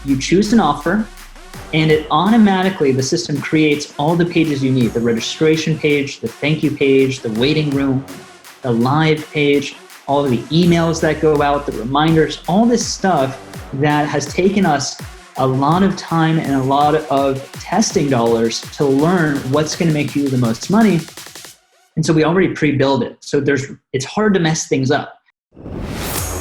you choose an offer, and it automatically, the system creates all the pages you need, the registration page, the thank you page, the waiting room, the live page, all of the emails that go out, the reminders, all this stuff that has taken us a lot of time and a lot of testing dollars to learn what's going to make you the most money. And so we already pre-build it. So it's hard to mess things up.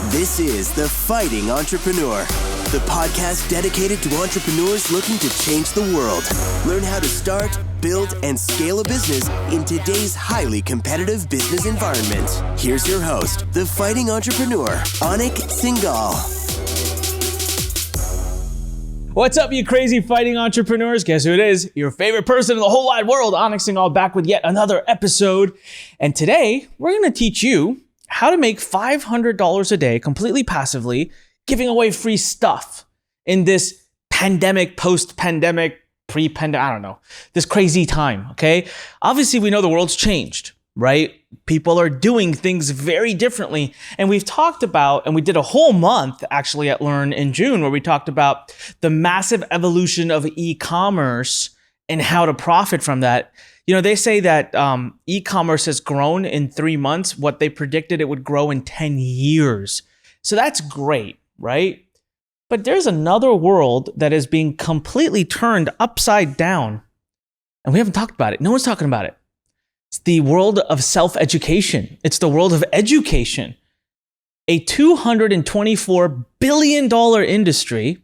This is The Fighting Entrepreneur, the podcast dedicated to entrepreneurs looking to change the world. Learn how to start, build, and scale a business in today's highly competitive business environment. Here's your host, The Fighting Entrepreneur, Anik Singal. What's up, you crazy fighting entrepreneurs? Guess who it is? Your favorite person in the whole wide world, Anik Singal, back with yet another episode. And today, we're going to teach you how to make $500 a day completely passively, giving away free stuff in this pandemic, post-pandemic, pre-pandemic, I don't know, this crazy time, okay? Obviously, we know the world's changed, right? People are doing things very differently. And we've talked about, and we did a whole month actually at Learn in June, where we talked about the massive evolution of e-commerce and how to profit from that. You know, they say that e-commerce has grown in 3 months what they predicted it would grow in 10 years. So that's great, right? But there's another world that is being completely turned upside down. And we haven't talked about it. No one's talking about it. It's the world of self-education. It's the world of education. A $224 billion industry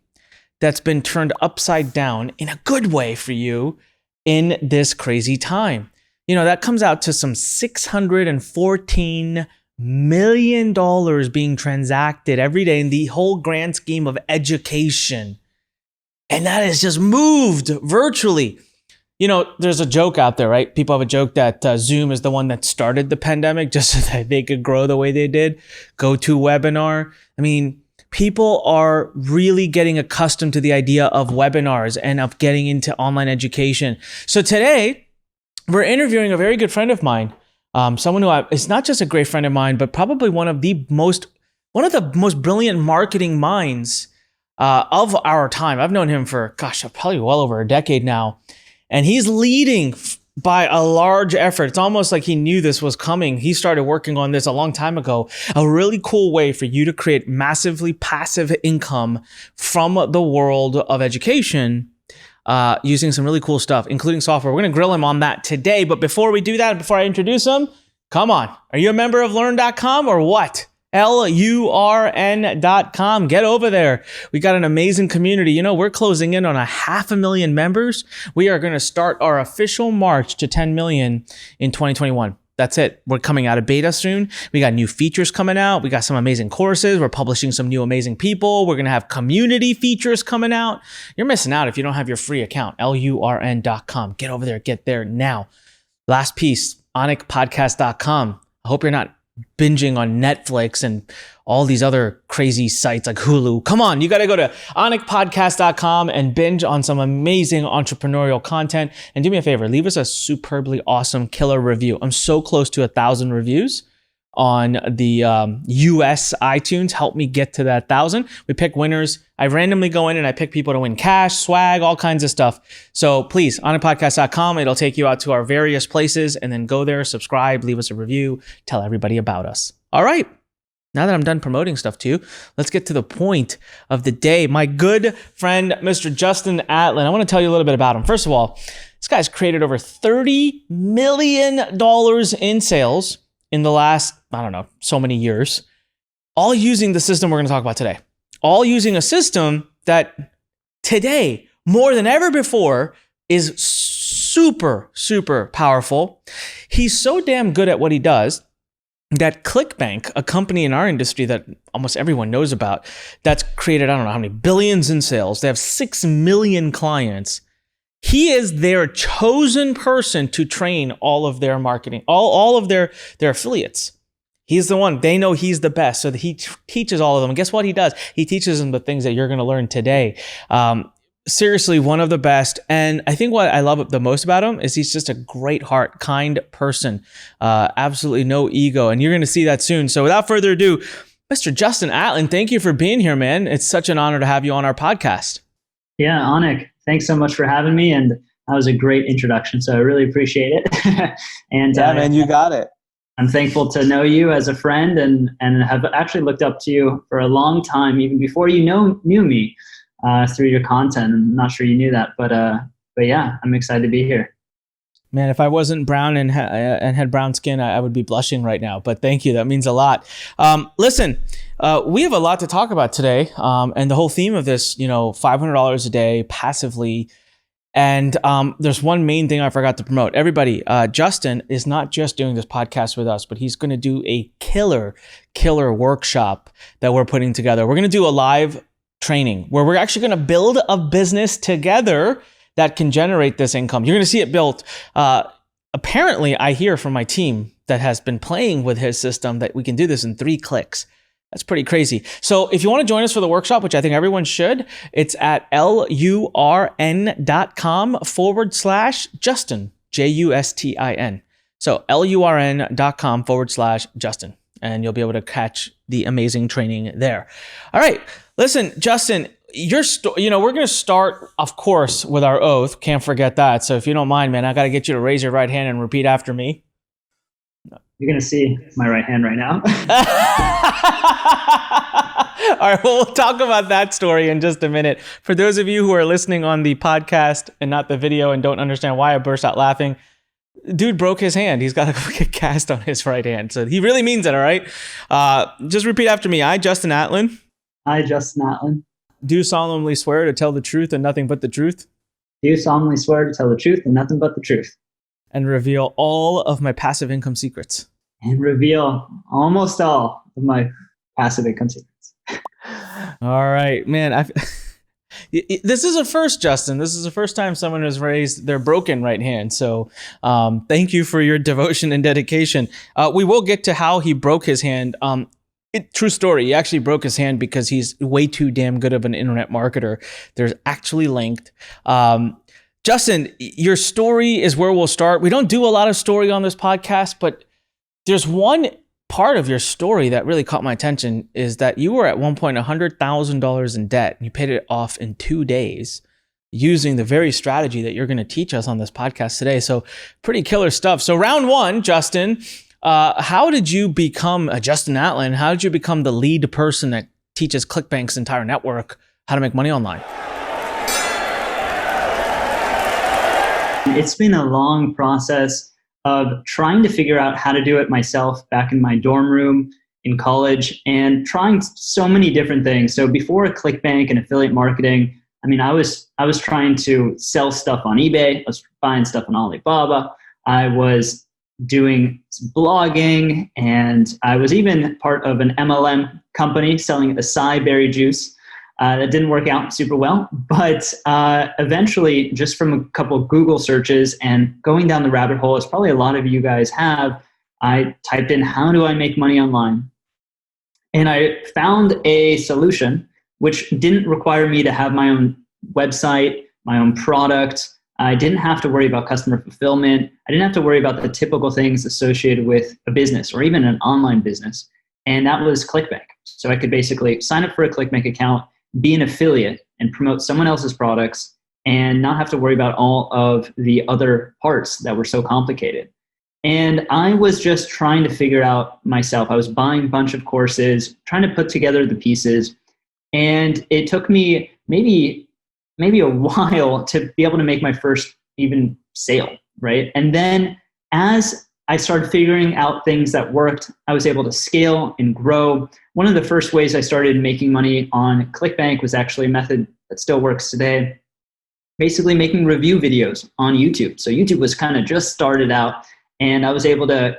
that's been turned upside down in a good way for you in this crazy time. You know, that comes out to some $614 million being transacted every day in the whole grand scheme of education. And that has just moved virtually. You know, there's a joke out there, right? People have a joke that Zoom is the one that started the pandemic just so that they could grow the way they did. GoToWebinar. I mean, people are really getting accustomed to the idea of webinars and of getting into online education. So today, we're interviewing a very good friend of mine, someone who is not just a great friend of mine, but probably one of the most brilliant marketing minds of our time. I've known him for, probably well over a decade now. And he's leading by a large effort. It's almost like he knew this was coming. He started working on this a long time ago. A really cool way for you to create massively passive income from the world of education using some really cool stuff, including software. We're going to grill him on that today. But before we do that, before I introduce him, come on. Are you a member of learn.com or what? LURN.com. Get over there. We got an amazing community. You know, we're closing in on 500,000 members. We are going to start our official march to 10 million in 2021. That's it. We're coming out of beta soon. We got new features coming out. We got some amazing courses. We're publishing some new amazing people. We're going to have community features coming out. You're missing out if you don't have your free account. LURN.com. Get over there. Get there now. Last piece, anikpodcast.com. I hope you're not binging on Netflix and all these other crazy sites like Hulu. Come on, you got to go to anikpodcast.com and binge on some amazing entrepreneurial content. And do me a favor, leave us a superbly awesome killer review. I'm so close to 1,000 reviews on the US iTunes. Help me get to that 1,000. We pick winners. I randomly go in and I pick people to win cash, swag, all kinds of stuff. So please, anikpodcast.com. It'll take you out to our various places, and then go there, subscribe, leave us a review, tell everybody about us. All right. Now that I'm done promoting stuff to you, let's get to the point of the day. My good friend, Mr. Justin Atlan. I want to tell you a little bit about him. First of all, this guy's created over $30 million in sales in the last, so many years, all using the system we're going to talk about today. All using a system that today, more than ever before, is super, super powerful. He's so damn good at what he does that ClickBank, a company in our industry that almost everyone knows about, that's created, I don't know how many billions in sales. They have 6 million clients. He is their chosen person to train all of their marketing, all of their affiliates. He's the one. They know he's the best. So he teaches all of them. And guess what he does? He teaches them the things that you're going to learn today. Seriously, one of the best. And I think what I love the most about him is he's just a great heart, kind person. Absolutely no ego. And you're going to see that soon. So without further ado, Mr. Justin Atlan, thank you for being here, man. It's such an honor to have you on our podcast. Yeah, Anik, thanks so much for having me. And that was a great introduction. So I really appreciate it. and Yeah, man, you got it. I'm thankful to know you as a friend and have actually looked up to you for a long time, even before you knew me through your content. I'm not sure you knew that, but yeah, I'm excited to be here. Man, if I wasn't brown and had brown skin, I would be blushing right now. But thank you. That means a lot. Listen, we have a lot to talk about today. And the whole theme of this, $500 a day passively. And there's one main thing I forgot to promote. Everybody, Justin is not just doing this podcast with us, but he's going to do a killer workshop that we're putting together. We're going to do a live training where we're actually going to build a business together that can generate this income. You're going to see it built. Apparently, I hear from my team that has been playing with his system that we can do this in 3 clicks. That's pretty crazy. So if you want to join us for the workshop, which I think everyone should, it's at lurn.com/Justin, Justin. So lurn.com/Justin, and you'll be able to catch the amazing training there. All right. Listen, Justin, we're going to start, of course, with our oath. Can't forget that. So if you don't mind, man, I got to get you to raise your right hand and repeat after me. You're going to see my right hand right now. All right, well, we'll talk about that story in just a minute. For those of you who are listening on the podcast and not the video and don't understand why I burst out laughing, dude broke his hand. He's got a cast on his right hand. So he really means it, all right? Just repeat after me. I, Justin Atlan. I, Justin Atlan. Do solemnly swear to tell the truth and nothing but the truth. Do solemnly swear to tell the truth and nothing but the truth. And reveal all of my passive income secrets. And reveal almost all of my passive income secrets. All right, man. This is a first, Justin. This is the first time someone has raised their broken right hand. So thank you for your devotion and dedication. We will get to how he broke his hand. True story. He actually broke his hand because he's way too damn good of an internet marketer. There's actually linked. Justin, your story is where we'll start. We don't do a lot of story on this podcast, but there's one part of your story that really caught my attention is that you were at one point $100,000 in debt and you paid it off in 2 days using the very strategy that you're going to teach us on this podcast today. So pretty killer stuff. So round 1, Justin, how did you become a Justin Atlan? How did you become the lead person that teaches ClickBank's entire network how to make money online? It's been a long process of trying to figure out how to do it myself back in my dorm room in college and trying so many different things. So before ClickBank and affiliate marketing, I was trying to sell stuff on eBay. I was buying stuff on Alibaba. I was doing blogging, and I was even part of an MLM company selling acai berry juice. That didn't work out super well, but eventually, just from a couple of Google searches and going down the rabbit hole, as probably a lot of you guys have, I typed in, how do I make money online? And I found a solution which didn't require me to have my own website, my own product. I didn't have to worry about customer fulfillment. I didn't have to worry about the typical things associated with a business or even an online business. And that was ClickBank. So I could basically sign up for a ClickBank account, be an affiliate and promote someone else's products and not have to worry about all of the other parts that were so complicated. And I was just trying to figure out myself. I was buying a bunch of courses, trying to put together the pieces. And it took me maybe a while to be able to make my first even sale, right? And then as I started figuring out things that worked, I was able to scale and grow. One of the first ways I started making money on ClickBank was actually a method that still works today, basically making review videos on YouTube. So YouTube was kind of just started out, and I was able to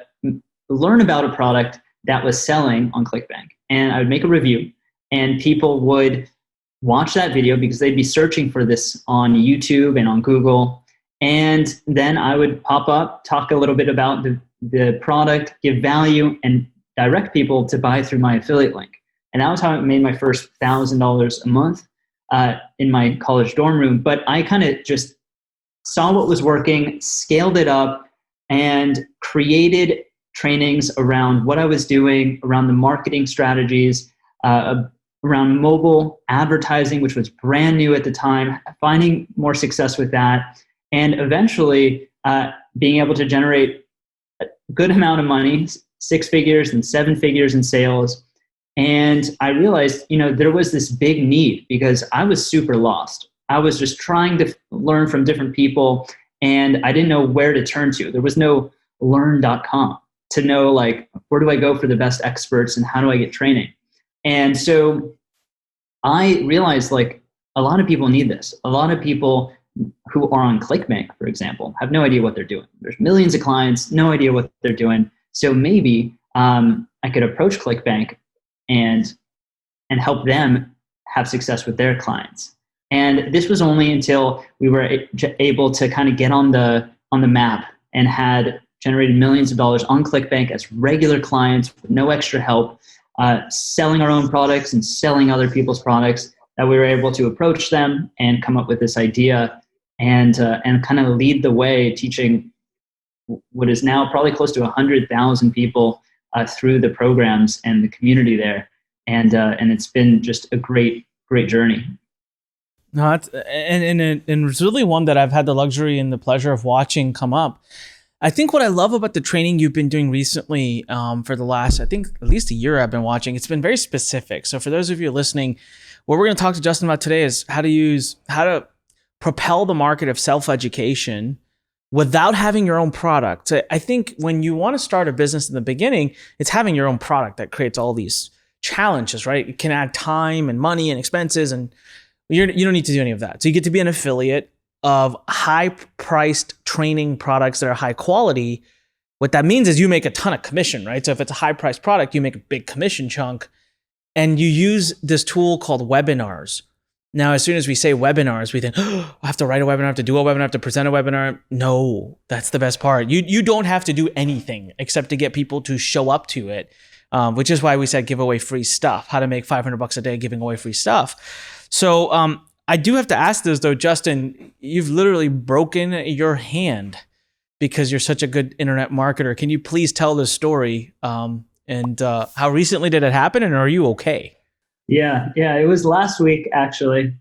learn about a product that was selling on ClickBank. And I would make a review, and people would watch that video because they'd be searching for this on YouTube and on Google. And then I would pop up, talk a little bit about the product, give value, and direct people to buy through my affiliate link. And that was how I made my first $1,000 a month in my college dorm room. But I kind of just saw what was working, scaled it up, and created trainings around what I was doing, around the marketing strategies, around mobile advertising, which was brand new at the time, finding more success with that, and eventually being able to generate a good amount of money, 6 figures and 7 figures in sales. And I realized, there was this big need because I was super lost. I was just trying to learn from different people, and I didn't know where to turn to. There was no learn.com to know, like, where do I go for the best experts and how do I get training? And so I realized, like, a lot of people need this. A lot of people who are on ClickBank, for example, have no idea what they're doing. There's millions of clients, no idea what they're doing. So maybe I could approach ClickBank and help them have success with their clients. And this was only until we were able to kind of get on the map and had generated millions of dollars on ClickBank as regular clients with no extra help, selling our own products and selling other people's products, that we were able to approach them and come up with this idea and kind of lead the way, teaching what is now probably close to 100,000 people through the programs and the community there. And it's been just a great journey. No, and it's really one that I've had the luxury and the pleasure of watching come up. I think what I love about the training you've been doing recently for the last, I think, at least a year I've been watching, it's been very specific. So for those of you listening, what we're going to talk to Justin about today is how to propel the market of self-education without having your own product. So I think when you want to start a business in the beginning, it's having your own product that creates all these challenges, right? It can add time and money and expenses, and you don't need to do any of that. So you get to be an affiliate of high-priced training products that are high quality. What that means is you make a ton of commission, right? So if it's a high-priced product, you make a big commission chunk, and you use this tool called webinars. Now, as soon as we say webinars, we think, oh, I have to write a webinar, I have to do a webinar, I have to present a webinar. No, that's the best part. You don't have to do anything except to get people to show up to it, which is why we said give away free stuff, how to make $500 a day giving away free stuff. So I do have to ask this though, Justin, you've literally broken your hand because you're such a good internet marketer. Can you please tell the story? And how recently did it happen, and are you okay? Yeah, it was last week, actually.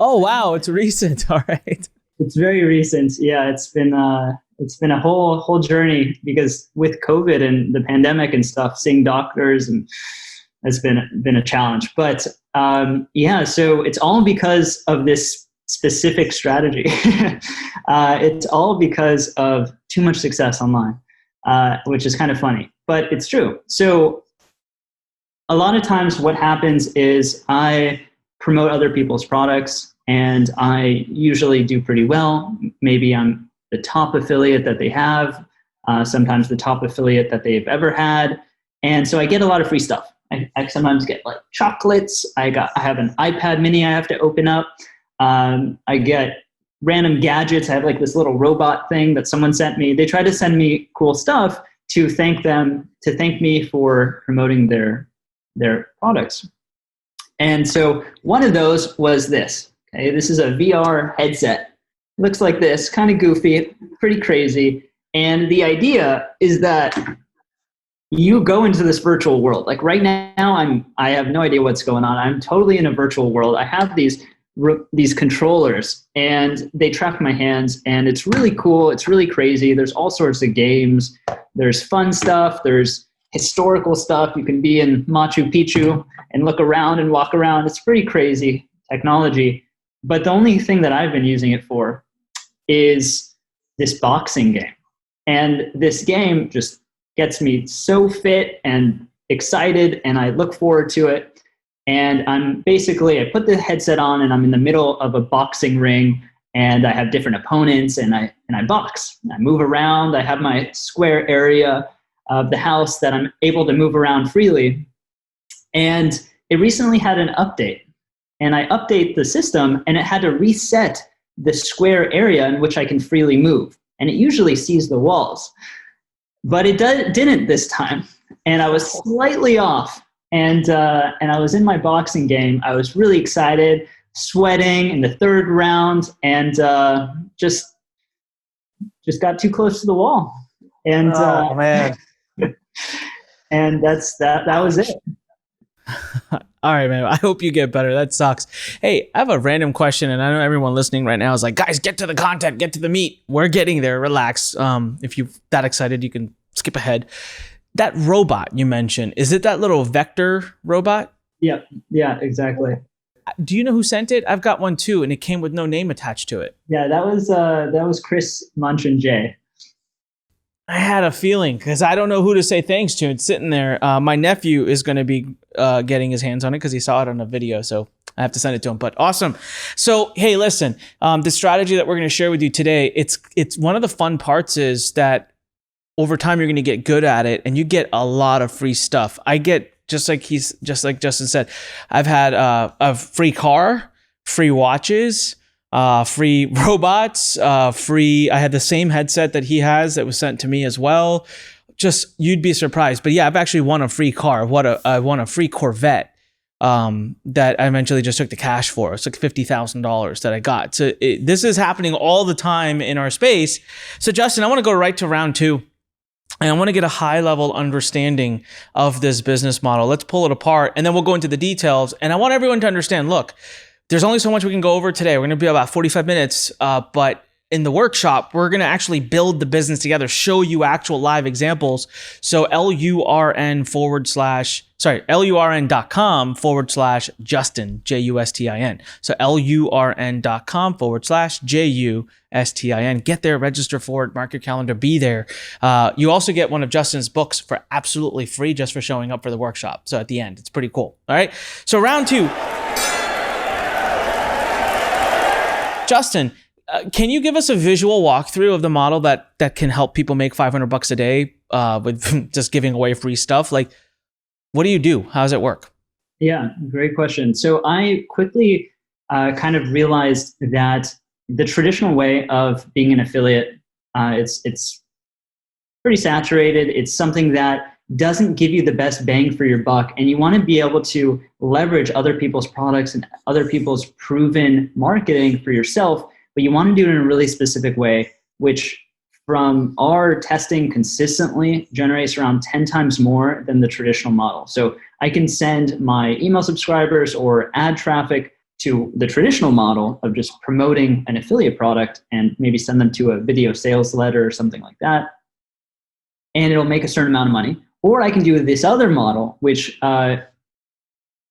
Oh, wow, it's recent. All right. It's very recent. Yeah, it's been a whole journey because with COVID and the pandemic and stuff, seeing doctors and has been a challenge. But so it's all because of this specific strategy. It's all because of too much success online, which is kind of funny, but it's true. So a lot of times what happens is I promote other people's products, and I usually do pretty well. Maybe I'm the top affiliate that they have, sometimes the top affiliate that they've ever had. And so I get a lot of free stuff. I sometimes get like chocolates. I have an iPad mini I have to open up. I get random gadgets. I have like this little robot thing that someone sent me. They try to send me cool stuff to thank me for promoting their products. And so one of those was this. Okay, this is a VR headset. It looks like this, kind of goofy, pretty crazy. And the idea is that you go into this virtual world. Like right now, I have no idea what's going on. I'm totally in a virtual world. I have these controllers, and they track my hands, and it's really cool. It's really crazy. There's all sorts of games. There's fun stuff. There's historical stuff. You can be in Machu Picchu and look around and walk around. It's pretty crazy technology. But the only thing that I've been using it for is this boxing game. And this game just gets me so fit and excited, and I look forward to it. And I put the headset on, and I'm in the middle of a boxing ring, and I have different opponents, and I box. I move around. I have my square area of the house that I'm able to move around freely. And it recently had an update, and I update the system, and it had to reset the square area in which I can freely move. And it usually sees the walls, but it didn't this time. And I was slightly off, and I was in my boxing game. I was really excited, sweating in the third round, and just got too close to the wall. And man. and that was it. All right, man. I hope you get better. That sucks. Hey, I have a random question, and I know everyone listening right now is like, guys, get to the content, get to the meat. We're getting there. Relax. If you're that excited, you can skip ahead. That robot you mentioned, is it that little vector robot? Yeah, exactly. Do you know who sent it? I've got one too, and it came with no name attached to it. Yeah, that was Chris Munch and Jay. I had a feeling because I don't know who to say thanks to. It's sitting there. My nephew is going to be getting his hands on it because he saw it on a video. So I have to send it to him. But awesome. So, hey, listen, the strategy that we're going to share with you today, it's one of the fun parts is that over time you're going to get good at it and you get a lot of free stuff. I get, just like Justin said, I've had a free car, free watches, free robots, I had the same headset that he has that was sent to me as well. Just, you'd be surprised. But yeah, I've actually won a free car. I won a free Corvette that I eventually just took the cash for. It's like $50,000 that I got. So this is happening all the time in our space. So Justin, I want to go right to round two. And I want to get a high level understanding of this business model. Let's pull it apart and then we'll go into the details. And I want everyone to understand, look, there's only so much we can go over today. We're going to be about 45 minutes, but in the workshop, we're going to actually build the business together, show you actual live examples. So LURN.com/Justin, JUSTIN. So LURN.com/JUSTIN. Get there, register for it, mark your calendar, be there. You also get one of Justin's books for absolutely free just for showing up for the workshop. So at the end, it's pretty cool. All right. So round two. Justin, can you give us a visual walkthrough of the model that can help people make $500 a day with just giving away free stuff? Like, what do you do? How does it work? Yeah, great question. So I quickly kind of realized that the traditional way of being an affiliate, it's pretty saturated. It's something that doesn't give you the best bang for your buck. And you want to be able to leverage other people's products and other people's proven marketing for yourself, but you want to do it in a really specific way, which from our testing consistently generates around 10 times more than the traditional model. So I can send my email subscribers or ad traffic to the traditional model of just promoting an affiliate product and maybe send them to a video sales letter or something like that. And it'll make a certain amount of money. Or I can do this other model, which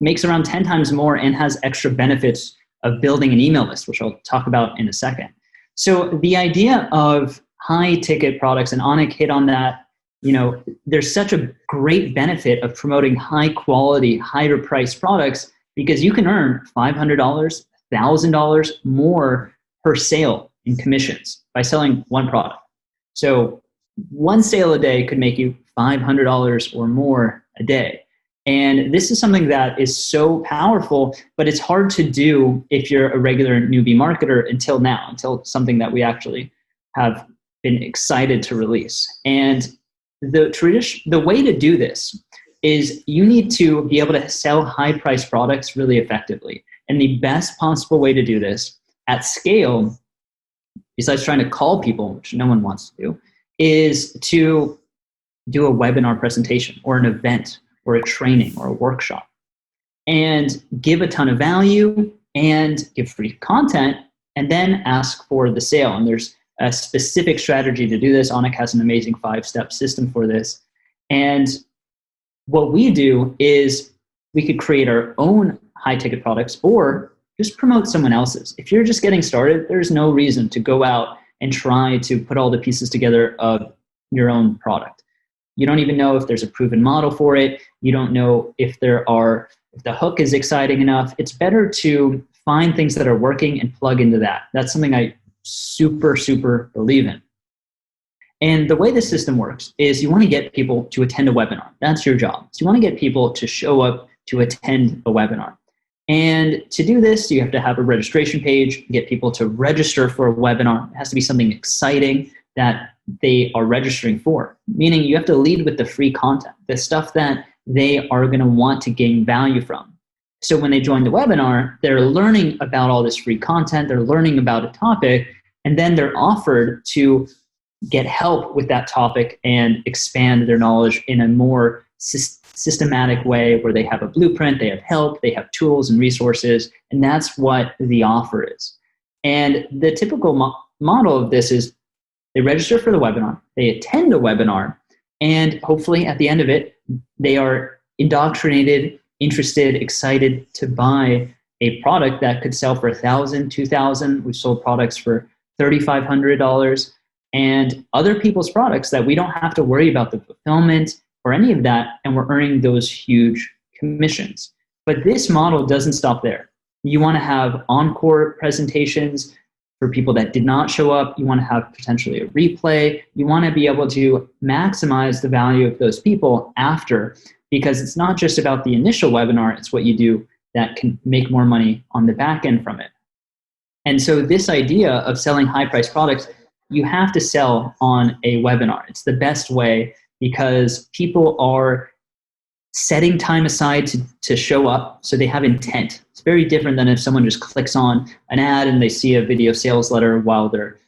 makes around 10 times more and has extra benefits of building an email list, which I'll talk about in a second. So the idea of high ticket products, and Anik hit on that, there's such a great benefit of promoting high quality, higher priced products because you can earn $500, $1,000 more per sale in commissions by selling one product. So one sale a day could make you $500 or more a day. And this is something that is so powerful, but it's hard to do if you're a regular newbie marketer until something that we actually have been excited to release. And the way to do this is you need to be able to sell high priced products really effectively. And the best possible way to do this at scale, besides trying to call people, which no one wants to do, is to do a webinar presentation or an event or a training or a workshop and give a ton of value and give free content and then ask for the sale. And there's a specific strategy to do this. Anik has an amazing 5-step system for this. And what we do is we could create our own high ticket products or just promote someone else's. If you're just getting started, there's no reason to go out and try to put all the pieces together of your own product. You don't even know if there's a proven model for it. You don't know if the hook is exciting enough. It's better to find things that are working and plug into that. That's something I super, super believe in. And the way the system works is you want to get people to attend a webinar. That's your job. So you want to get people to show up to attend a webinar. And to do this, you have to have a registration page, get people to register for a webinar. It has to be something exciting that they are registering for, meaning you have to lead with the free content, the stuff that they are going to want to gain value from. So when they join the webinar, they're learning about all this free content, they're learning about a topic, and then they're offered to get help with that topic and expand their knowledge in a more systematic way where they have a blueprint, they have help, they have tools and resources, and that's what the offer is. And the typical model of this is they register for the webinar, they attend a webinar, and hopefully at the end of it, they are indoctrinated, interested, excited to buy a product that could sell for $1,000, $2,000. We've sold products for $3,500 and other people's products that we don't have to worry about the fulfillment or any of that, and we're earning those huge commissions. But this model doesn't stop there. You want to have encore presentations for people that did not show up. You want to have potentially a replay. You want to be able to maximize the value of those people after, because it's not just about the initial webinar, it's what you do that can make more money on the back end from it. And so this idea of selling high-priced products, you have to sell on a webinar. It's the best way because people are setting time aside to show up, so they have intent. It's very different than if someone just clicks on an ad and they see a video sales letter while they're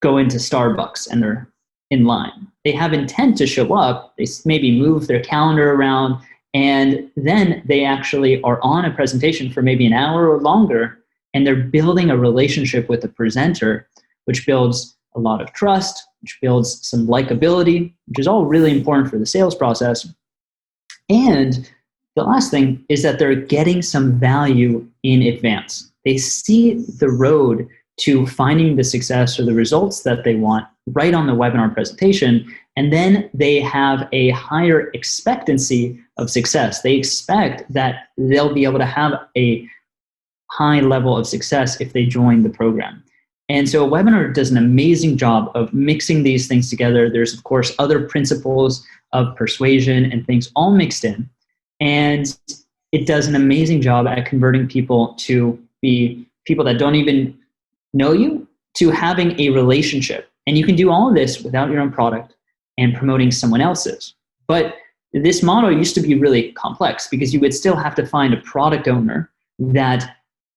going to Starbucks and they're in line. They have intent to show up. They maybe move their calendar around, and then they actually are on a presentation for maybe an hour or longer, and they're building a relationship with the presenter, which builds a lot of trust, which builds some likability, which is all really important for the sales process. And the last thing is that they're getting some value in advance. They see the road to finding the success or the results that they want right on the webinar presentation, and then they have a higher expectancy of success. They expect that they'll be able to have a high level of success if they join the program. And so a webinar does an amazing job of mixing these things together. There's, of course, other principles of persuasion and things all mixed in. And it does an amazing job at converting people to be people that don't even know you to having a relationship. And you can do all of this without your own product and promoting someone else's. But this model used to be really complex because you would still have to find a product owner that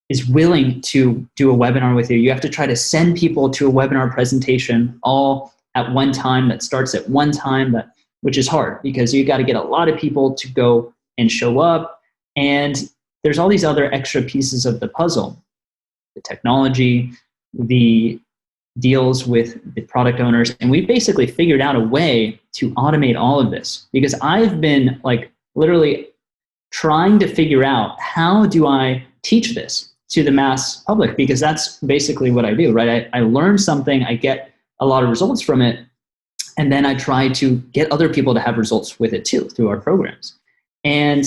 is willing to do a webinar with you. You have to try to send people to a webinar presentation all at one time that starts at one time, which is hard because you got to get a lot of people to go and show up. And there's all these other extra pieces of the puzzle, the technology, the deals with the product owners. And we basically figured out a way to automate all of this because I've been like literally trying to figure out how do I teach this to the mass public, because that's basically what I do, right? I learn something, I get a lot of results from it, and then I try to get other people to have results with it too through our programs. And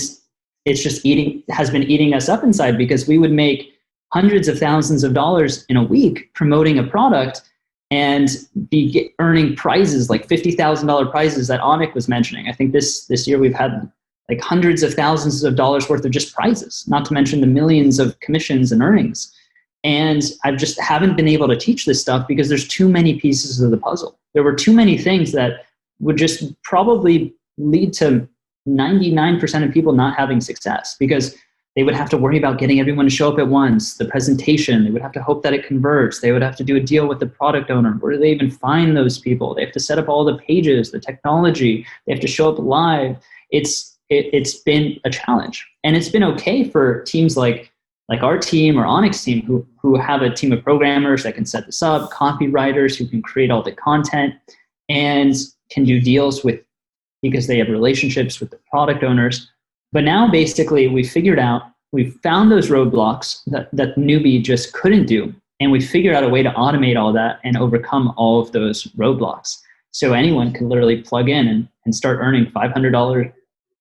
it's just has been eating us up inside because we would make hundreds of thousands of dollars in a week promoting a product and be earning prizes like $50,000 prizes that Anik was mentioning. I think this year we've had like hundreds of thousands of dollars worth of just prizes, not to mention the millions of commissions and earnings. And I just haven't been able to teach this stuff because there's too many pieces of the puzzle. There were too many things that would just probably lead to 99% of people not having success because they would have to worry about getting everyone to show up at once, the presentation, they would have to hope that it converts, they would have to do a deal with the product owner. Where do they even find those people? They have to set up all the pages, the technology, they have to show up live. It's been a challenge, and it's been okay for teams like our team or Anik's team who have a team of programmers that can set this up, copywriters who can create all the content and can do deals with because they have relationships with the product owners. But now basically we've found those roadblocks that newbie just couldn't do, and we figured out a way to automate all that and overcome all of those roadblocks. So anyone can literally plug in and start earning $500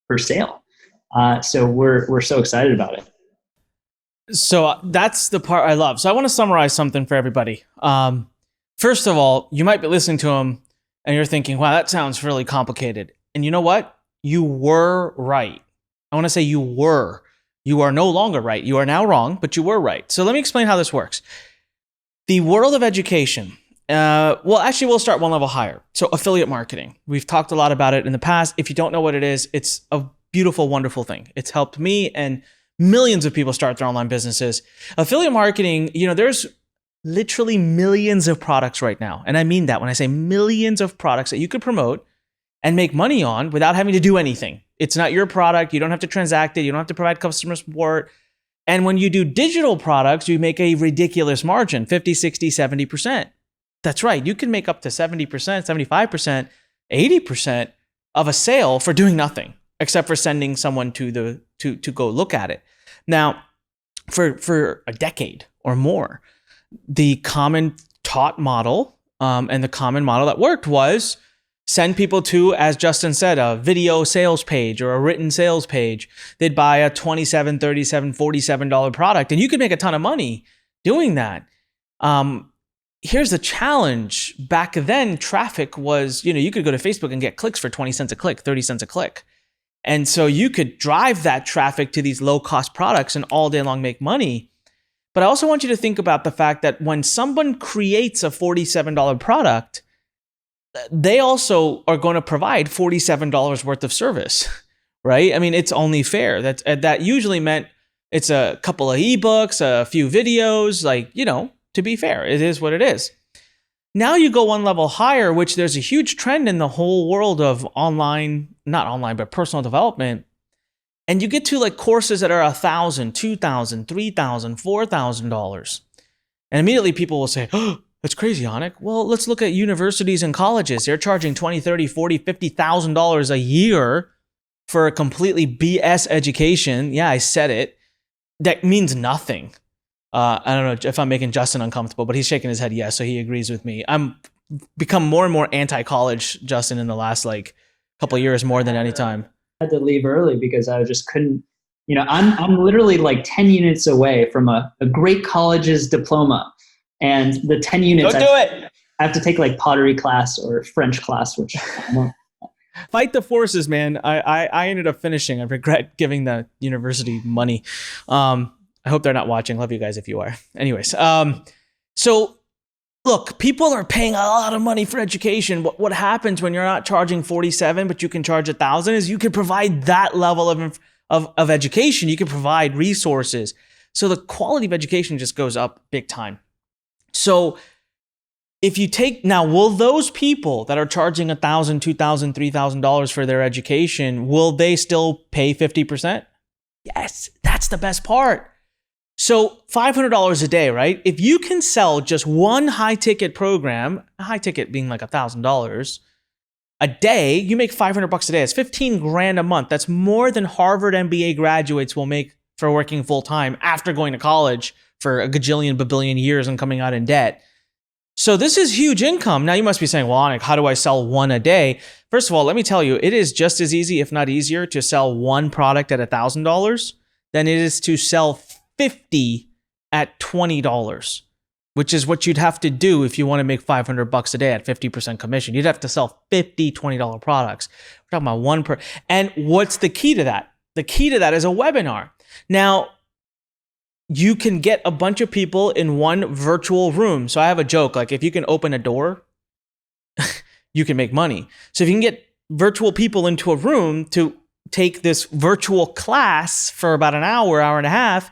per sale. So we're so excited about it. So that's the part I love. So I want to summarize something for everybody. First of all, you might be listening to him and you're thinking, wow, that sounds really complicated. And you know what? You were right. I want to say you were. You are no longer right. You are now wrong, but you were right. So let me explain how this works. The world of education. We'll start one level higher. So affiliate marketing. We've talked a lot about it in the past. If you don't know what it is, it's a beautiful, wonderful thing. It's helped me and millions of people start their online businesses. Affiliate marketing, there's literally millions of products right now. And I mean that when I say millions of products that you could promote and make money on without having to do anything. It's not your product. You don't have to transact it. You don't have to provide customer support. And when you do digital products, you make a ridiculous margin, 50, 60, 70%. That's right. You can make up to 70%, 75%, 80% of a sale for doing nothing, except for sending someone to go look at it. Now, for a decade or more, the common taught model and the common model that worked was send people to, as Justin said, a video sales page or a written sales page. They'd buy a $27, $37, $47 product, and you could make a ton of money doing that. Here's the challenge. Back then, traffic was, you could go to Facebook and get clicks for 20 cents a click, 30 cents a click. And so you could drive that traffic to these low-cost products and all day long make money. But I also want you to think about the fact that when someone creates a $47 product, they also are going to provide $47 worth of service, right? I mean, it's only fair. That usually meant it's a couple of ebooks, a few videos, to be fair, it is what it is. Now you go one level higher, which there's a huge trend in the whole world of but personal development. And you get to courses that are $1,000, $2,000, $3,000, $4,000. And immediately people will say, oh, that's crazy, Anik. Well, let's look at universities and colleges. They're charging $20,000, $30,000, $40,000, $50,000 a year for a completely BS education. Yeah, I said it. That means nothing. I don't know if I'm making Justin uncomfortable, but he's shaking his head yes, so he agrees with me. I'm become more and more anti-college, Justin, in the last couple of years more than any time. I had to leave early because I just couldn't. I'm literally 10 units away from a great college's diploma. And the 10 units, I have to take pottery class or French class, which I won't. Fight the forces, man. I ended up finishing. I regret giving the university money. I hope they're not watching. Love you guys if you are. Anyways, so look, people are paying a lot of money for education. What happens when you're not charging 47, but you can charge 1,000 is you can provide that level of education. You can provide resources. So the quality of education just goes up big time. So if you will those people that are charging $1,000, $2,000, $3,000 for their education, will they still pay 50%? Yes, that's the best part. So $500 a day, right? If you can sell just one high ticket program, a high ticket being $1,000 a day, you make $500 a day. It's 15 grand a month. That's more than Harvard MBA graduates will make for working full time after going to college for a gajillion, babillion years and coming out in debt. So this is huge income. Now you must be saying, well, Anik, how do I sell one a day? First of all, let me tell you, it is just as easy, if not easier, to sell one product at $1,000 than it is to sell 50 at $20, which is what you'd have to do if you want to make $500 a day at 50% commission. You'd have to sell 50 $20 products. We're talking about one per. And what's the key to that? The key to that is a webinar. Now, you can get a bunch of people in one virtual room. So I have a joke, if you can open a door, you can make money. So if you can get virtual people into a room to take this virtual class for about an hour, hour and a half,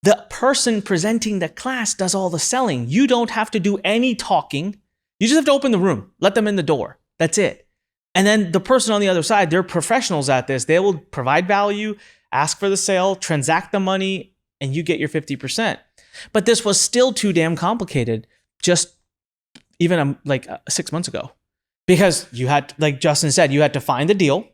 the person presenting the class does all the selling. You don't have to do any talking. You just have to open the room, let them in the door. That's it. And then the person on the other side, they're professionals at this. They will provide value, ask for the sale, transact the money, and you get your 50%. But this was still too damn complicated just even 6 months ago. Because you had, like Justin said, you had to find the deal.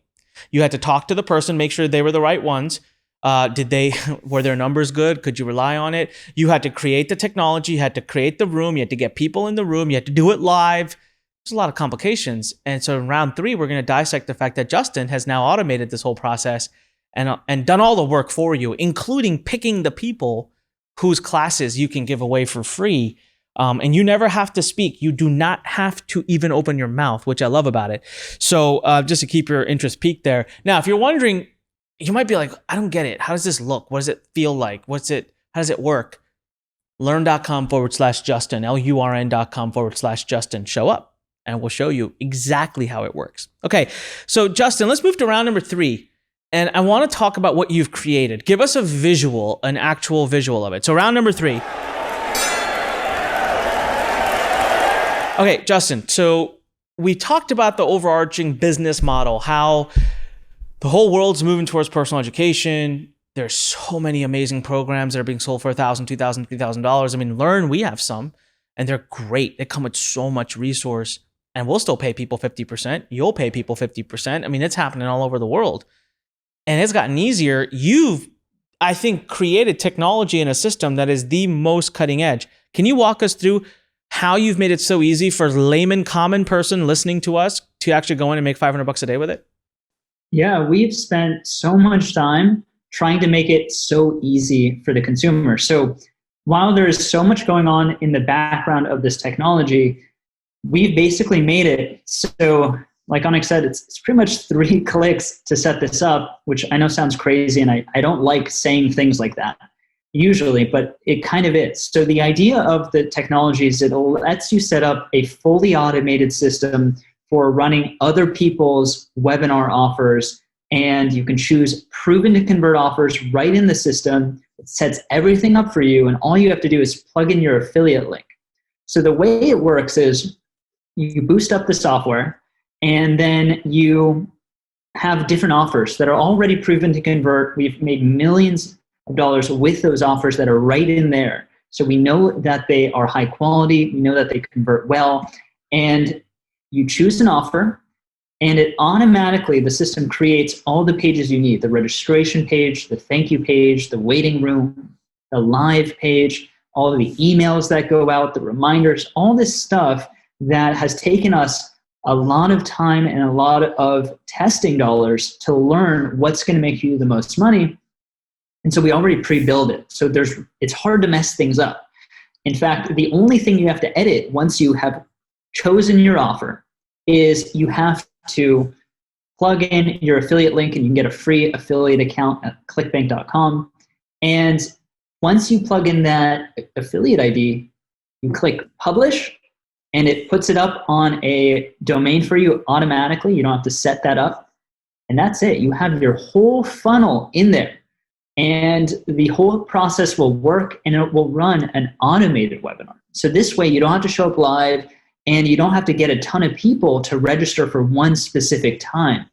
You had to talk to the person, make sure they were the right ones. Were their numbers good? Could you rely on it? You had to create the technology, you had to create the room, you had to get people in the room, you had to do it live. There's a lot of complications. And so in round 3, we're going to dissect the fact that Justin has now automated this whole process and done all the work for you, including picking the people whose classes you can give away for free. And you never have to speak. You do not have to even open your mouth, which I love about it. So just to keep your interest peaked there. Now, if you're wondering, you might be like, I don't get it. How does this look? What does it feel like? How does it work? Learn.com/Justin, LURN.com/Justin. Show up and we'll show you exactly how it works. Okay, so Justin, let's move to round number 3. And I want to talk about what you've created. Give us a visual, an actual visual of it. So round number 3. Okay, Justin, so we talked about the overarching business model, how The whole world's moving towards personal education. There's so many amazing programs that are being sold for $1,000, $2,000, $3,000. I mean, Learn, we have some, and they're great. They come with so much resource, and we'll still pay people 50%. You'll pay people 50%. I mean, it's happening all over the world, and it's gotten easier. You've, I think, created technology in a system that is the most cutting edge. Can you walk us through how you've made it so easy for layman, common person listening to us to actually go in and make $500 a day with it? Yeah, we've spent so much time trying to make it so easy for the consumer. So while there's so much going on in the background of this technology, we've basically made it so, like Anik said, it's pretty much 3 clicks to set this up, which I know sounds crazy, and I don't like saying things like that usually, but it kind of is. So the idea of the technology is it lets you set up a fully automated system for running other people's webinar offers, and you can choose proven to convert offers right in the system. It sets everything up for you, and all you have to do is plug in your affiliate link. So the way it works is you boost up the software, and then you have different offers that are already proven to convert. We've made millions of dollars with those offers that are right in there. So we know that they are high quality, we know that they convert well, and you choose an offer, and it automatically, the system creates all the pages you need: the registration page, the thank you page, the waiting room, the live page, all of the emails that go out, the reminders, all this stuff that has taken us a lot of time and a lot of testing dollars to learn what's going to make you the most money. And so we already pre-build it. So it's hard to mess things up. In fact, the only thing you have to edit once you have chosen your offer is you have to plug in your affiliate link, and you can get a free affiliate account at clickbank.com. And once you plug in that affiliate ID, you click publish, and it puts it up on a domain for you automatically. You don't have to set that up. And that's it. You have your whole funnel in there. And the whole process will work, and it will run an automated webinar. So this way you don't have to show up live, and you don't have to get a ton of people to register for one specific time.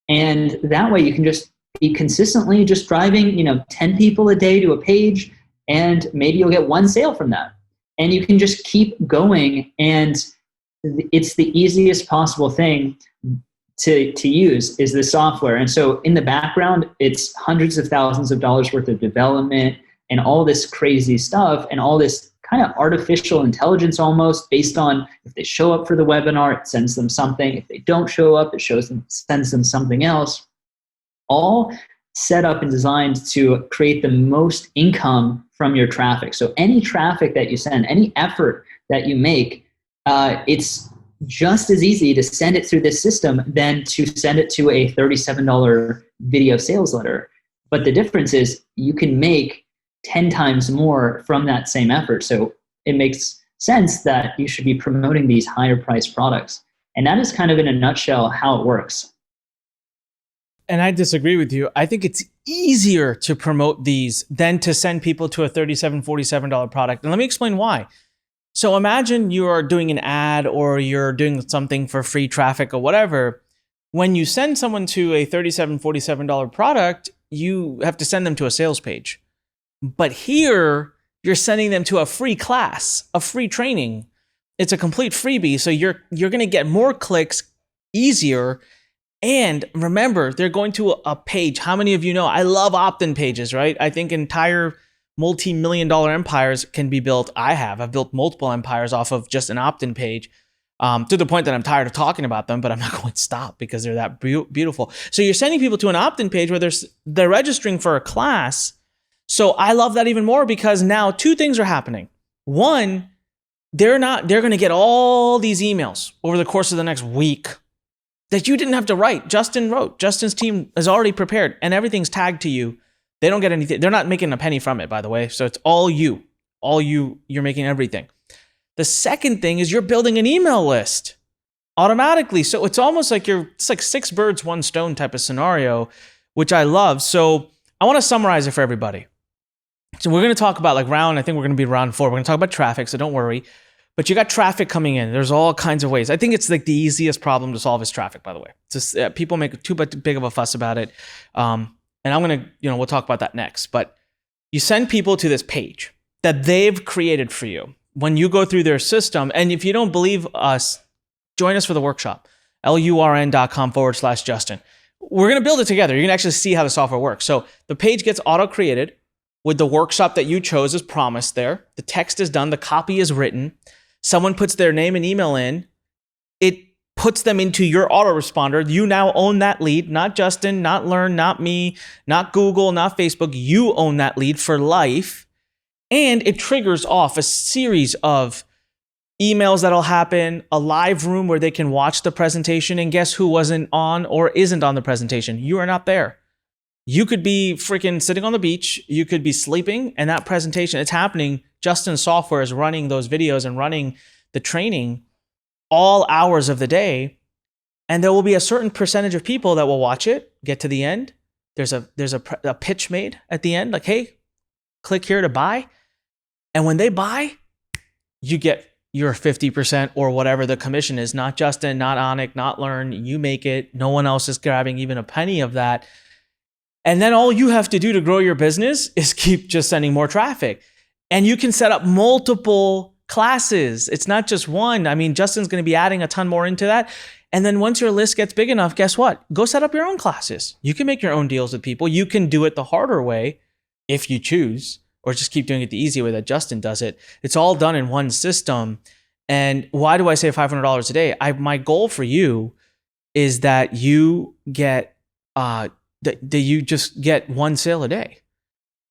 And that way you can just be consistently just driving, 10 people a day to a page, and maybe you'll get one sale from that. And you can just keep going, and it's the easiest possible thing to use is the software. And so in the background, it's hundreds of thousands of dollars worth of development and all this crazy stuff and all this kind of artificial intelligence almost based on if they show up for the webinar, it sends them something. If they don't show up, it sends them something else. All set up and designed to create the most income from your traffic. So any traffic that you send, any effort that you make, it's just as easy to send it through this system than to send it to a $37 video sales letter. But the difference is you can make 10 times more from that same effort. So it makes sense that you should be promoting these higher priced products. And that is kind of in a nutshell how it works. And I disagree with you. I think it's easier to promote these than to send people to a $37, $47 product. And let me explain why. So imagine you are doing an ad or you're doing something for free traffic or whatever. When you send someone to a $37, $47 product, you have to send them to a sales page. But here, you're sending them to a free class, a free training. It's a complete freebie. So you're going to get more clicks easier. And remember, they're going to a page. How many of you know? I love opt-in pages, right? I think entire multi-million-dollar empires can be built. I've built multiple empires off of just an opt-in page to the point that I'm tired of talking about them, but I'm not going to stop because they're that beautiful. So you're sending people to an opt-in page where they're registering for a class. So I love that even more because now 2 things are happening. One, they're going to get all these emails over the course of the next week that you didn't have to write. Justin wrote. Justin's team is already prepared and everything's tagged to you. They don't get anything. They're not making a penny from it, by the way. So it's all you. You're making everything. The second thing is you're building an email list automatically. So it's almost like it's like 6 birds, 1 stone type of scenario, which I love. So I want to summarize it for everybody. So we're going to talk about I think we're going to be round 4. We're going to talk about traffic, so don't worry. but you got traffic coming in. There's all kinds of ways. I think it's like the easiest problem to solve is traffic, by the way. Just people make too big of a fuss about it. And I'm going to, we'll talk about that next. But you send people to this page that they've created for you. When you go through their system, and if you don't believe us, join us for the workshop, lurn.com/Justin. We're going to build it together. You're going to actually see how the software works. So the page gets auto-created with the workshop that you chose as promised there. The text is done. The copy is written. Someone puts their name and email in. It puts them into your autoresponder. You now own that lead, not Justin, not Learn, not me, not Google, not Facebook. You own that lead for life. And it triggers off a series of emails that'll happen, a live room where they can watch the presentation, and guess who wasn't on or isn't on the presentation? You are not there. You could be freaking sitting on the beach. You could be sleeping, and that presentation, it's happening. Justin's software is running those videos and running the training all hours of the day. And there will be a certain percentage of people that will watch it, get to the end. There's a pitch made at the end, like, hey, click here to buy. And when they buy, you get your 50% or whatever the commission is. Not Justin, not Anik, not Learn. You make it. No one else is grabbing even a penny of that. And then all you have to do to grow your business is keep just sending more traffic. And you can set up multiple classes. It's not just one. I mean, Justin's going to be adding a ton more into that. And then once your list gets big enough, guess what? Go set up your own classes. You can make your own deals with people. You can do it the harder way if you choose, or just keep doing it the easy way that Justin does it. It's all done in one system. And why do I say $500 a day? My goal for you is that you get that you just get one sale a day.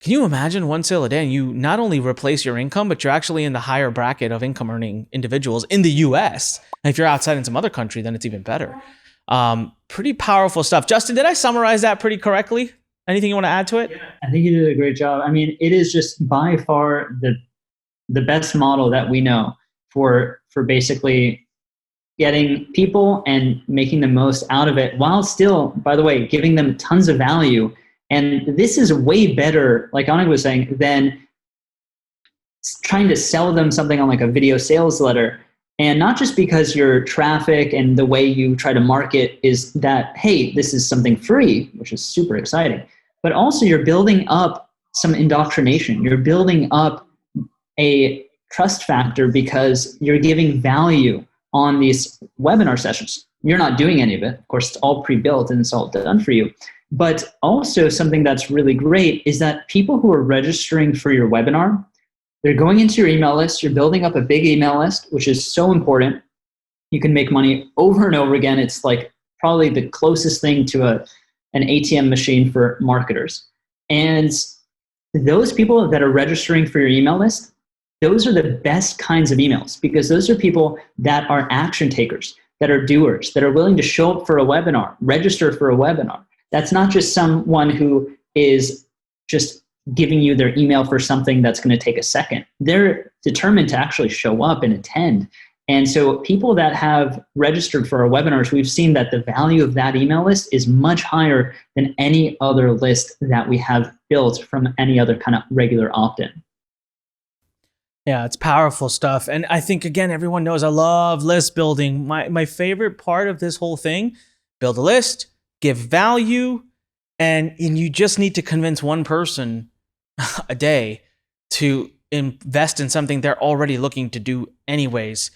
Can you imagine one sale a day and you not only replace your income, but you're actually in the higher bracket of income earning individuals in the US. And if you're outside in some other country, then it's even better. Pretty powerful stuff. Justin, did I summarize that pretty correctly? Anything you want to add to it? Yeah, I think you did a great job. I mean, it is just by far the best model that we know for basically getting people and making the most out of it, while still, by the way, giving them tons of value. And this is way better, like Anik was saying, than trying to sell them something on like a video sales letter. And not just because your traffic and the way you try to market is that, hey, this is something free, which is super exciting, but also you're building up some indoctrination. You're building up a trust factor because you're giving value on these webinar sessions. You're not doing any of it. Of course, it's all pre-built and it's all done for you. But also something that's really great is that people who are registering for your webinar, they're going into your email list. You're building up a big email list, which is so important. You can make money over and over again. It's like probably the closest thing to an ATM machine for marketers. And those people that are registering for your email list, those are the best kinds of emails, because those are people that are action takers, that are doers, that are willing to show up for a webinar, register for a webinar. That's not just someone who is just giving you their email for something that's going to take a second. They're determined to actually show up and attend. And so people that have registered for our webinars, we've seen that the value of that email list is much higher than any other list that we have built from any other kind of regular opt-in. Yeah, it's powerful stuff. And I think, again, everyone knows I love list building. My favorite part of this whole thing, build a list, give value, and you just need to convince one person a day to invest in something they're already looking to do anyways.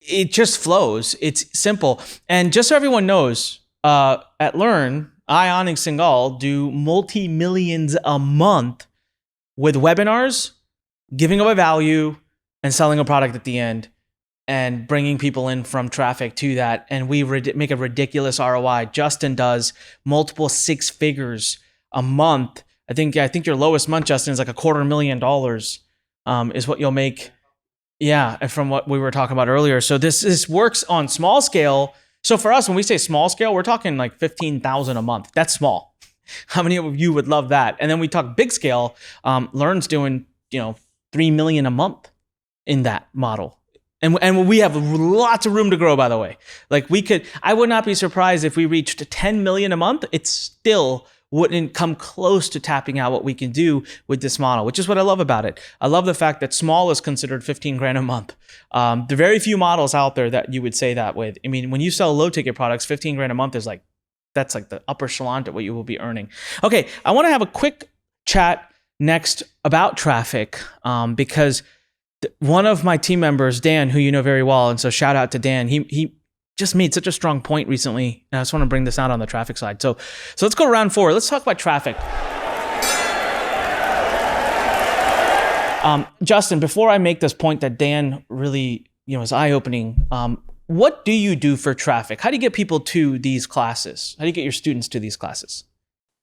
It just flows. It's simple. And just so everyone knows, at Learn, Anik, Singal do multi-millions a month with webinars, giving away value, and selling a product at the end, and bringing people in from traffic to that. And we make a ridiculous ROI. Justin does multiple six figures a month. I think your lowest month, Justin, is like $250,000 is what you'll make. Yeah, from what we were talking about earlier. So this works on small scale. So for us, when we say small scale, we're talking like 15,000 a month. That's small. How many of you would love that? And then we talk big scale. Learn's doing 3 million a month in that model. And we have lots of room to grow, by the way. Like I would not be surprised if we reached 10 million a month. It's still wouldn't come close to tapping out what we can do with this model, which is what I love about it. I love the fact that small is considered 15 grand a month. There are very few models out there that you would say that with. I mean, when you sell low ticket products, 15 grand a month is that's like the upper echelon to what you will be earning. Okay, I want to have a quick chat next about traffic because one of my team members, Dan, who you know very well, and so shout out to Dan, he just made such a strong point recently, and I just want to bring this out on the traffic side. So let's go round 4. Let's talk about traffic. Justin, before I make this point that Dan really, is eye-opening, what do you do for traffic? How do you get people to these classes? How do you get your students to these classes?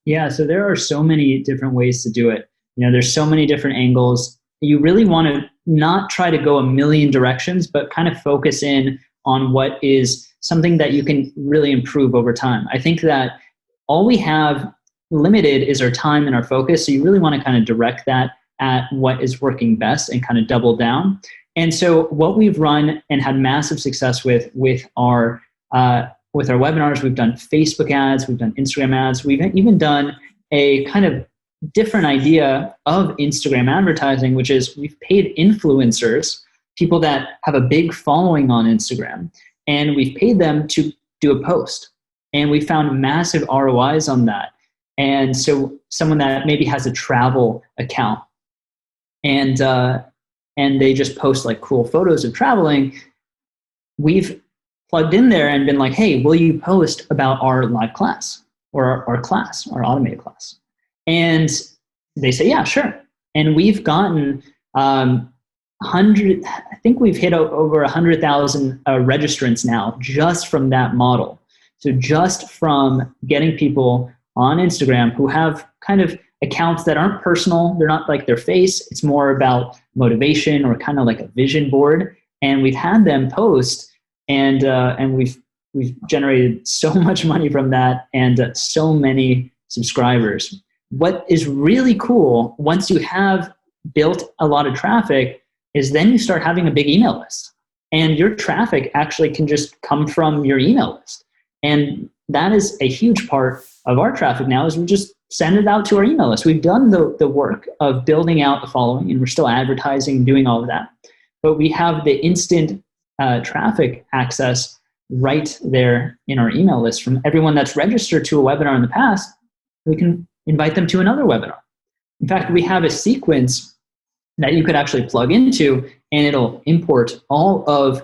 Yeah, so there are so many different ways to do it. There's so many different angles. You really want to not try to go a million directions, but kind of focus in on what is something that you can really improve over time. I think that all we have limited is our time and our focus. So you really want to kind of direct that at what is working best and kind of double down. And so what we've run and had massive success with our webinars, we've done Facebook ads, we've done Instagram ads, we've even done a kind of different idea of Instagram advertising, which is we've paid influencers, people that have a big following on Instagram, and we've paid them to do a post. And we found massive ROIs on that. And so someone that maybe has a travel account and they just post like cool photos of traveling, we've plugged in there and been like, hey, will you post about our live class or our class, our automated class? And they say, yeah, sure. And we've gotten I think we've hit over 100,000 registrants now just from that model. So just from getting people on Instagram who have kind of accounts that aren't personal, they're not like their face, it's more about motivation or kind of like a vision board. And we've had them post and we've generated so much money from that and so many subscribers. What is really cool, once you have built a lot of traffic, is then you start having a big email list. And your traffic actually can just come from your email list. And that is a huge part of our traffic now, is we just send it out to our email list. We've done the work of building out the following, and we're still advertising and doing all of that. But we have the instant traffic access right there in our email list from everyone that's registered to a webinar in the past. We can invite them to another webinar. In fact, we have a sequence that you could actually plug into, and it'll import all of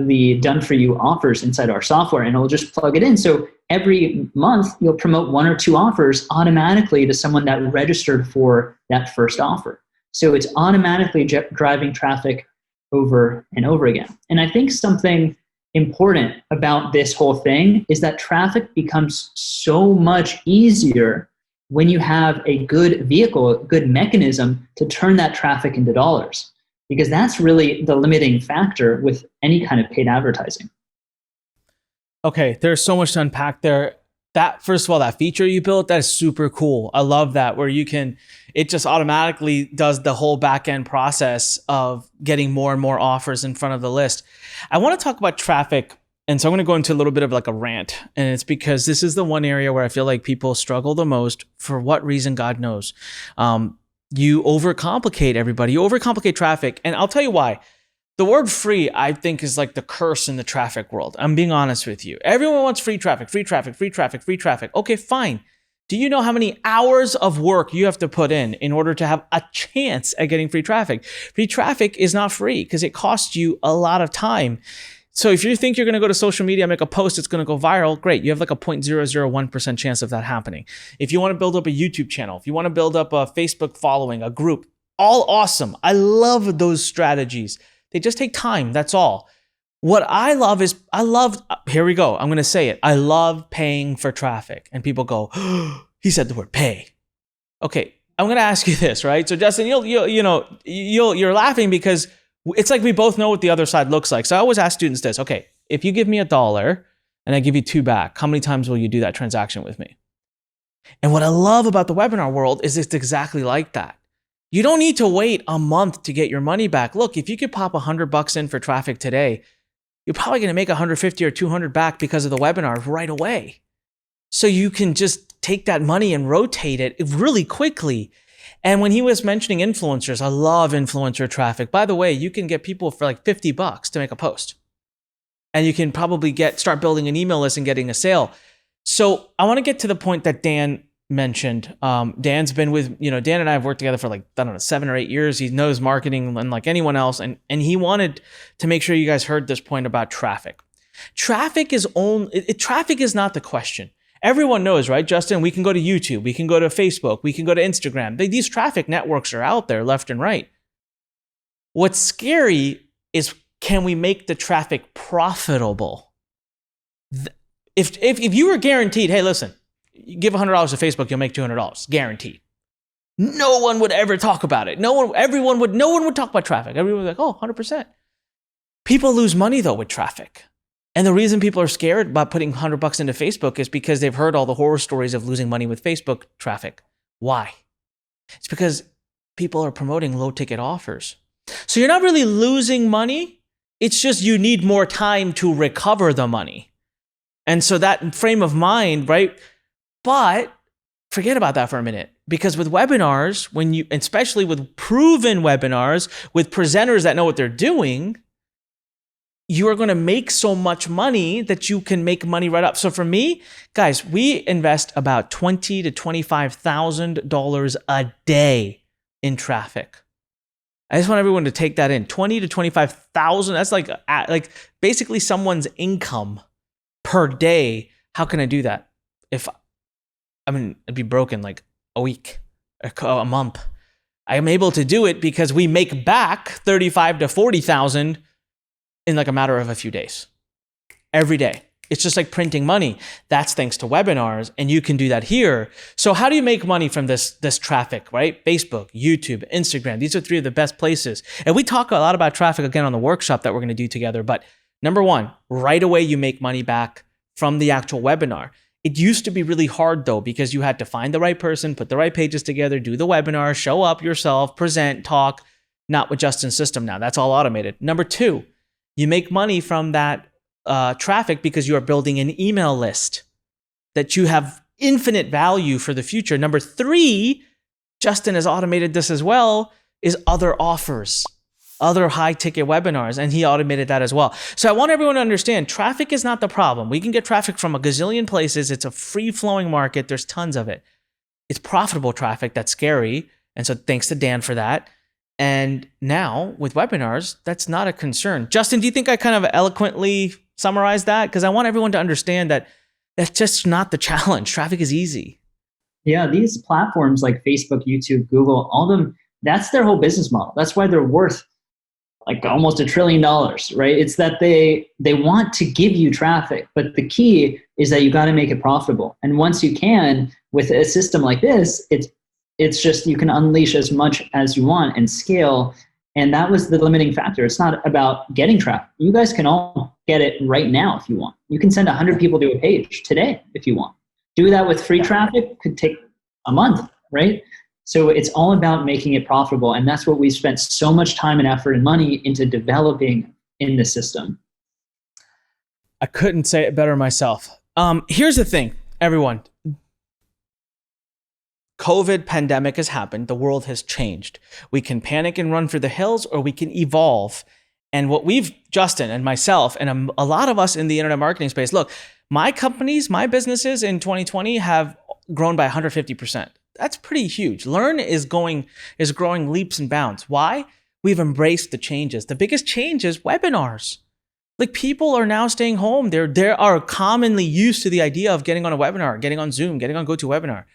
the done-for-you offers inside our software, and it'll just plug it in. So every month, you'll promote 1 or 2 offers automatically to someone that registered for that first offer. So it's automatically driving traffic over and over again. And I think something important about this whole thing is that traffic becomes so much easier when you have a good vehicle, a good mechanism to turn that traffic into dollars, because that's really the limiting factor with any kind of paid advertising. Okay, there's so much to unpack there. That, first of all, that feature you built, that is super cool. I love that, where it just automatically does the whole back end process of getting more and more offers in front of the list. I want to talk about traffic. And so I'm going to go into a little bit of like a rant, and it's because this is the one area where I feel like people struggle the most. For what reason, God knows. You overcomplicate everybody. You overcomplicate traffic. And I'll tell you why. The word free, I think, is like the curse in the traffic world. I'm being honest with you. Everyone wants free traffic, free traffic, free traffic, free traffic. Okay, fine. Do you know how many hours of work you have to put in order to have a chance at getting free traffic? Free traffic is not free because it costs you a lot of time. So if you think you're going to go to social media, make a post, it's going to go viral, great. You have like a 0.001% chance of that happening. If you want to build up a YouTube channel, if you want to build up a Facebook following, a group, all awesome. I love those strategies. They just take time. That's all. What I love is, here we go. I'm going to say it. I love paying for traffic. And people go, oh, he said the word pay. Okay. I'm going to ask you this, right? So Justin, you're laughing because it's like we both know what the other side looks like. So I always ask students this, okay, if you give me $1 and I give you 2 back, how many times will you do that transaction with me? And what I love about the webinar world is it's exactly like that. You don't need to wait a month to get your money back. Look, if you could pop $100 in for traffic today, you're probably going to make 150 or 200 back because of the webinar right away. So you can just take that money and rotate it really quickly. And when he was mentioning influencers, I love influencer traffic. By the way, you can get people for like $50 to make a post. And you can probably start building an email list and getting a sale. So I want to get to the point that Dan mentioned. Dan's been with, Dan and I have worked together for 7 or 8 years. He knows marketing like anyone else. And he wanted to make sure you guys heard this point about traffic. Traffic is not the question. Everyone knows, right, Justin? We can go to YouTube, we can go to Facebook, we can go to Instagram. These traffic networks are out there left and right. What's scary is, can we make the traffic profitable? If you were guaranteed, hey, listen, you give $100 to Facebook, you'll make $200, guaranteed. No one would ever talk about it. No one would talk about traffic. Everyone would be like, oh, 100%. People lose money though with traffic. And the reason people are scared about putting $100 into Facebook is because they've heard all the horror stories of losing money with Facebook traffic. Why? It's because people are promoting low ticket offers. So you're not really losing money. It's just you need more time to recover the money. And so that frame of mind, right? But forget about that for a minute, because with webinars, especially with proven webinars, with presenters that know what they're doing, you are going to make so much money that you can make money right up. So for me, guys, we invest about $20,000 to $25,000 a day in traffic. I just want everyone to take that in. $20,000 to $25,000. That's like basically someone's income per day. How can I do that? It'd be broken like a week, a month. I am able to do it because we make back $35,000 to $40,000 in like a matter of a few days, every day. It's just like printing money. That's thanks to webinars, and you can do that here. So how do you make money from this traffic, right? Facebook, YouTube, Instagram. These are 3 of the best places. And we talk a lot about traffic again on the workshop that we're going to do together. But number 1, right away you make money back from the actual webinar. It used to be really hard though, because you had to find the right person, put the right pages together, do the webinar, show up yourself, present, talk. Not with Justin's system now. That's all automated. Number 2, you make money from that traffic because you are building an email list that you have infinite value for the future. Number 3, Justin has automated this as well, is other offers, other high ticket webinars, and he automated that as well. So I want everyone to understand, traffic is not the problem. We can get traffic from a gazillion places. It's a free flowing market. There's tons of it. It's profitable traffic that's scary. And so thanks to Dan for that. And now with webinars, that's not a concern. Justin, do you think I kind of eloquently summarized that? Because I want everyone to understand that that's just not the challenge. Traffic is easy. Yeah, these platforms like Facebook, YouTube, Google, all of them, that's their whole business model. That's why they're worth like almost $1 trillion, right? It's that they want to give you traffic, but the key is that you got to make it profitable. And once you can, with a system like this, it's just you can unleash as much as you want and scale. And that was the limiting factor. It's not about getting traffic. You guys can all get it right now if you want. You can send 100 people to a page today if you want. Do that with free traffic, could take a month, right? So it's all about making it profitable. And that's what we spent so much time and effort and money into developing in the system. I couldn't say it better myself. Here's the thing, everyone. COVID pandemic has happened. The world has changed. We can panic and run for the hills, or we can evolve. And what Justin and myself and a lot of us in the internet marketing space, look, my companies, my businesses in 2020 have grown by 150%. That's pretty huge. Learn is growing leaps and bounds. Why? We've embraced the changes. The biggest change is webinars. Like, people are now staying home. They are commonly used to the idea of getting on a webinar, getting on Zoom, getting on GoToWebinar.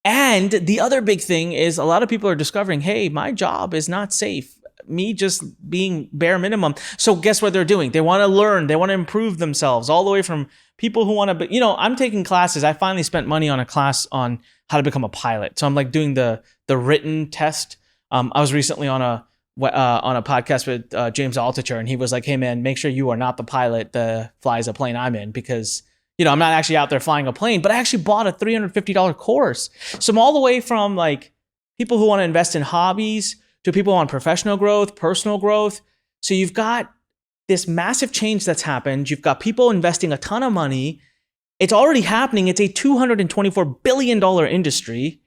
And the other big thing is a lot of people are discovering, hey, my job is not safe. Me just being bare minimum. So guess what they're doing? They want to learn. They want to improve themselves, all the way from people who want to, I'm taking classes. I finally spent money on a class on how to become a pilot. So I'm like doing the written test. I was recently on a podcast with James Altucher, and he was like, hey man, make sure you are not the pilot that flies a plane I'm in, because I'm not actually out there flying a plane, but I actually bought a $350 course. So I'm all the way from like people who want to invest in hobbies to people who want professional growth, personal growth. So you've got this massive change that's happened. You've got people investing a ton of money, It's already happening. It's a $224 billion industry,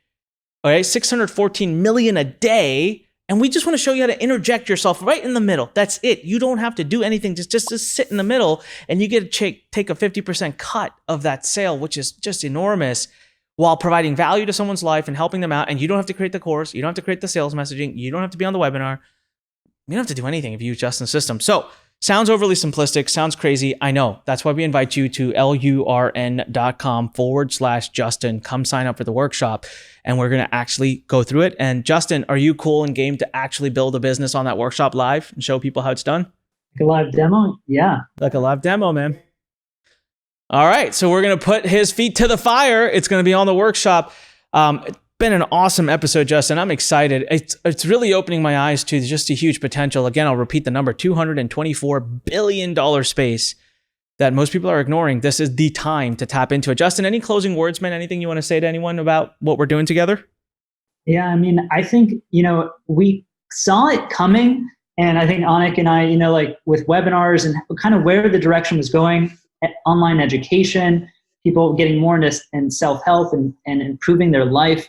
all right, 614 million a day. And we just want to show you how to interject yourself right in the middle. That's it. You don't have to do anything. Just sit in the middle, and you get to take a 50% cut of that sale, which is just enormous, while providing value to someone's life and helping them out. And you don't have to create the course. You don't have to create the sales messaging. You don't have to be on the webinar. You don't have to do anything if you use Justin's system. So sounds overly simplistic, sounds crazy. I know. That's why we invite you to lurn.com/Justin. Come sign up for the workshop, and we're going to actually go through it. And Justin, are you cool and game to actually build a business on that workshop live and show people how it's done? Like a live demo? Yeah. Like a live demo, man. All right. So we're going to put his feet to the fire. It's going to be on the workshop. It's been an awesome episode, Justin. I'm excited. It's really opening my eyes to just a huge potential. Again, I'll repeat the number, $224 billion space that most people are ignoring. This is the time to tap into it. Justin, any closing words, man? Anything you want to say to anyone about what we're doing together? Yeah, I mean, I think, we saw it coming, and I think Anik and I, like with webinars and kind of where the direction was going, online education, people getting more into self-help and improving their life.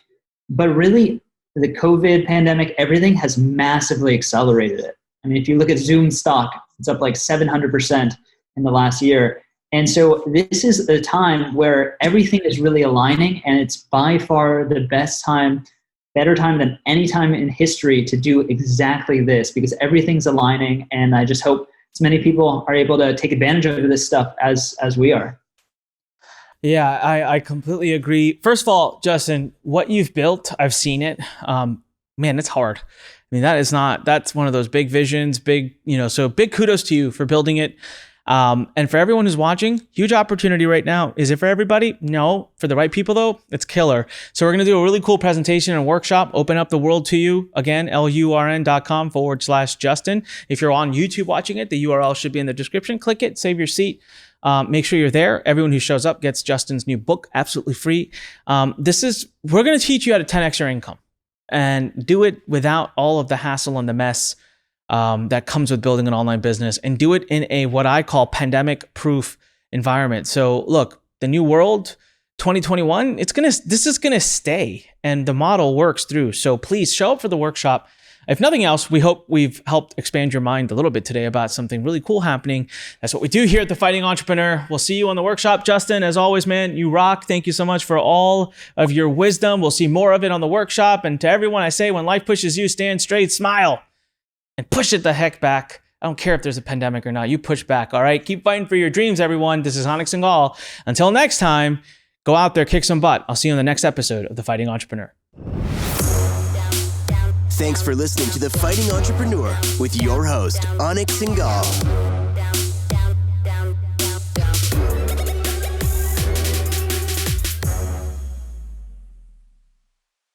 But really, the COVID pandemic, everything has massively accelerated it. I mean, if you look at Zoom stock, it's up like 700% in the last year. And so this is the time where everything is really aligning, and it's by far the best time, better time than any time in history to do exactly this, because everything's aligning. And I just hope as many people are able to take advantage of this stuff as we are. Yeah, I completely agree. First of all, Justin, what you've built, I've seen it. Man, it's hard. I mean, that's one of those big visions, so big kudos to you for building it. And for everyone who's watching, huge opportunity right now. Is it for everybody? No. For the right people though, it's killer. So we're going to do a really cool presentation and workshop, open up the world to you. Again, lurn.com/Justin. If you're on YouTube watching it, the URL should be in the description. Click it, save your seat. Make sure you're there. Everyone who shows up gets Justin's new book absolutely free. We're going to teach you how to 10x your income and do it without all of the hassle and the mess that comes with building an online business, and do it in a what I call pandemic proof environment. So look, the new world, 2021, this is going to stay, and the model works through. So please show up for the workshop. If nothing else, we hope we've helped expand your mind a little bit today about something really cool happening. That's what we do here at The Fighting Entrepreneur. We'll see you on the workshop. Justin, as always, man, you rock. Thank you so much for all of your wisdom. We'll see more of it on the workshop. And to everyone, I say, when life pushes you, stand straight, smile, and push it the heck back. I don't care if there's a pandemic or not. You push back, all right? Keep fighting for your dreams, everyone. This is Anik Singal. Until next time, go out there, kick some butt. I'll see you in the next episode of The Fighting Entrepreneur. Thanks for listening to The Fighting Entrepreneur with your host, Anik Singal.